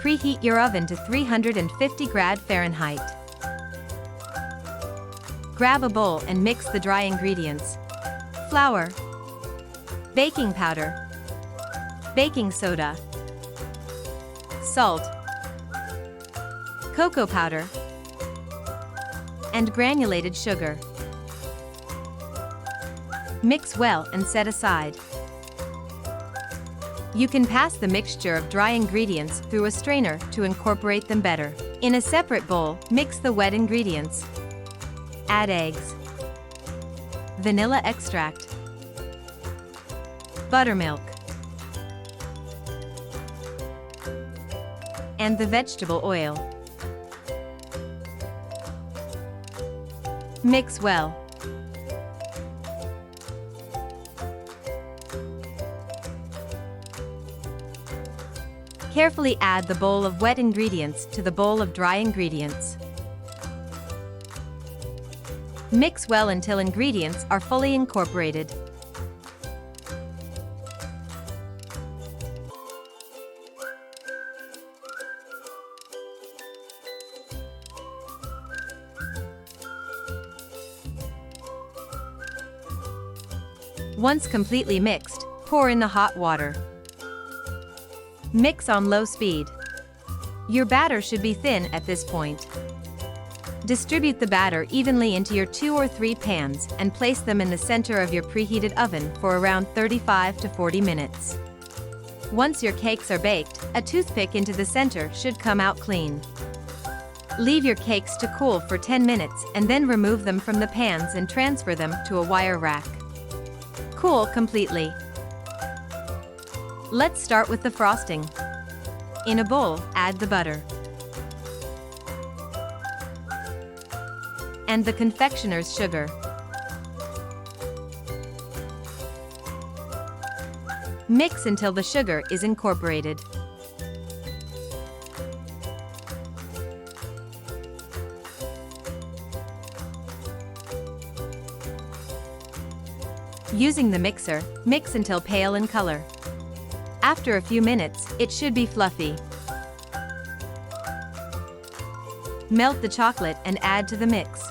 Preheat your oven to 350 grad Fahrenheit. Grab a bowl and mix the dry ingredients: flour, baking powder, baking soda, salt, cocoa powder, and granulated sugar. Mix well and set aside. You can pass the mixture of dry ingredients through a strainer to incorporate them better. In a separate bowl, mix the wet ingredients. Add eggs, vanilla extract, buttermilk, and the vegetable oil. Mix well. Carefully add the bowl of wet ingredients to the bowl of dry ingredients. Mix well until ingredients are fully incorporated. Once completely mixed, pour in the hot water. Mix on low speed. Your batter should be thin at this point. Distribute the batter evenly into your 2 or 3 pans and place them in the center of your preheated oven for around 35 to 40 minutes. Once your cakes are baked, a toothpick into the center should come out clean. Leave your cakes to cool for 10 minutes and then remove them from the pans and transfer them to a wire rack. Cool completely. Let's start with the frosting. In a bowl, add the butter and the confectioner's sugar. Mix until the sugar is incorporated. Using the mixer, mix until pale in color. After a few minutes, it should be fluffy. Melt the chocolate and add to the mix.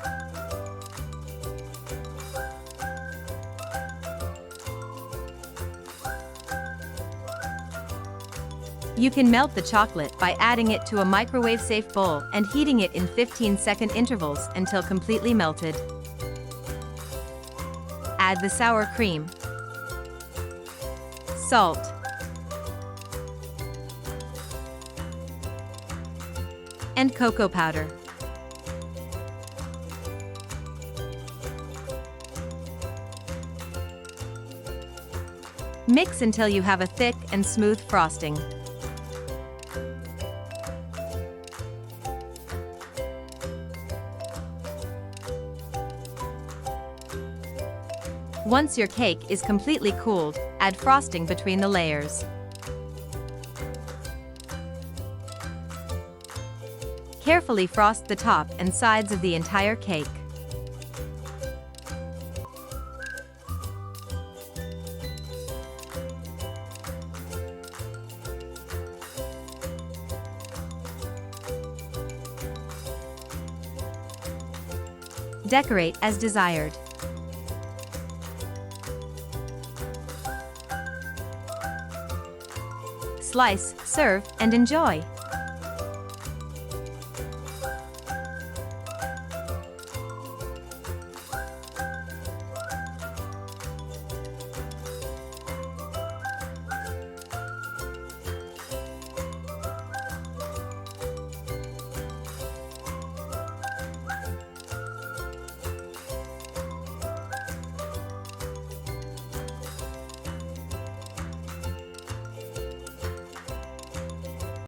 You can melt the chocolate by adding it to a microwave-safe bowl and heating it in 15-second intervals until completely melted. Add the sour cream, salt, and cocoa powder. Mix until you have a thick and smooth frosting. Once your cake is completely cooled, add frosting between the layers. Carefully frost the top and sides of the entire cake. Decorate as desired. Slice, serve, and enjoy.